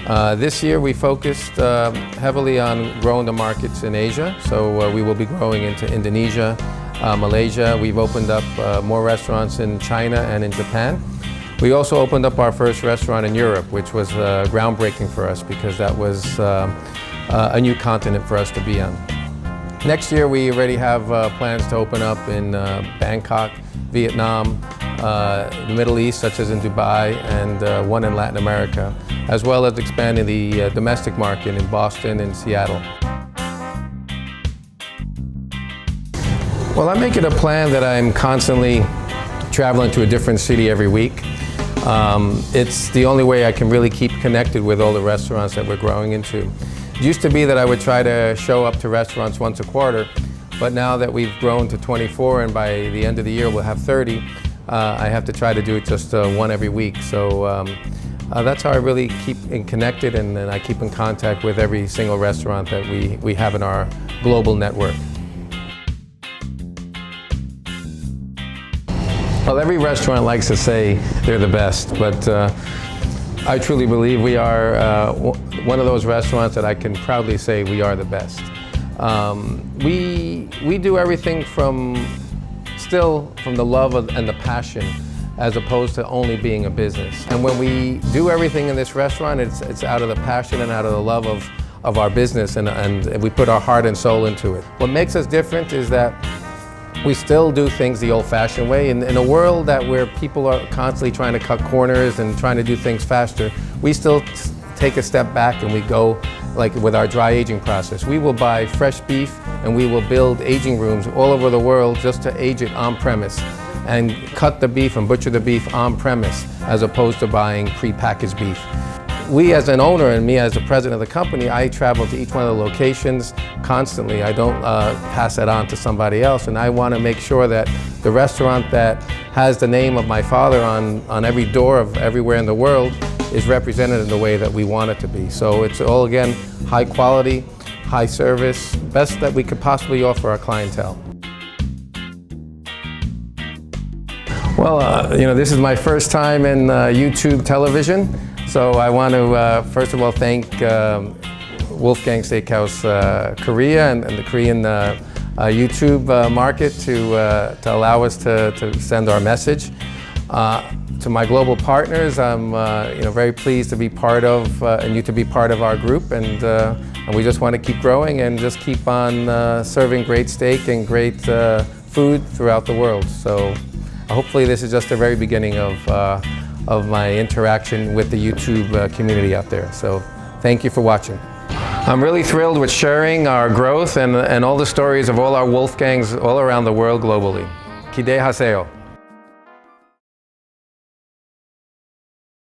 This year we focused heavily on growing the markets in Asia, so we will be growing into Indonesia, Malaysia. We've opened up more restaurants in China and in Japan. We also opened up our first restaurant in Europe, which was groundbreaking for us because that was a new continent for us to be on. Next year we already have plans to open up in Bangkok, Vietnam, the Middle East, such as in Dubai, and one in Latin America, as well as expanding the domestic market in Boston and Seattle. Well, I make it a plan that I'm constantly traveling to a different city every week. It's the only way I can really keep connected with all the restaurants that we're growing into. It used to be that I would try to show up to restaurants once a quarter, but now that we've grown to 24 and by the end of the year we'll have 30, I have to try to do it just one every week. So that's how I really keep connected, and I keep in contact with every single restaurant that we have in our global network. Well, every restaurant likes to say they're the best, but I truly believe we are one of those restaurants that I can proudly say we are the best. We do everything from the love and the passion, as opposed to only being a business. And when we do everything in this restaurant, it's out of the passion and out of the love of our business, and we put our heart and soul into it. What makes us different is that we still do things the old-fashioned way. In a world where people are constantly trying to cut corners and trying to do things faster, we still take a step back and we go like with our dry aging process. We will buy fresh beef and we will build aging rooms all over the world just to age it on premise and cut the beef and butcher the beef on premise as opposed to buying pre-packaged beef. We as an owner and me as the president of the company, I travel to each one of the locations constantly. I don't pass that on to somebody else, and I want to make sure that the restaurant that has the name of my father on every door of everywhere in the world is represented in the way that we want it to be. So it's all, again, high quality, high service, best that we could possibly offer our clientele. Well, this is my first time in YouTube television. So I want to first of all thank Wolfgang Steakhouse Korea and the Korean YouTube market to allow us to send our message. To my global partners, I'm very pleased to be part of and you to be part of our group, and we just want to keep growing and just keep on serving great steak and great food throughout the world. So hopefully this is just the very beginning of my interaction with the YouTube community out there. So thank you for watching. I'm really thrilled with sharing our growth and all the stories of all our Wolfgangs all around the world globally. 기대하세요.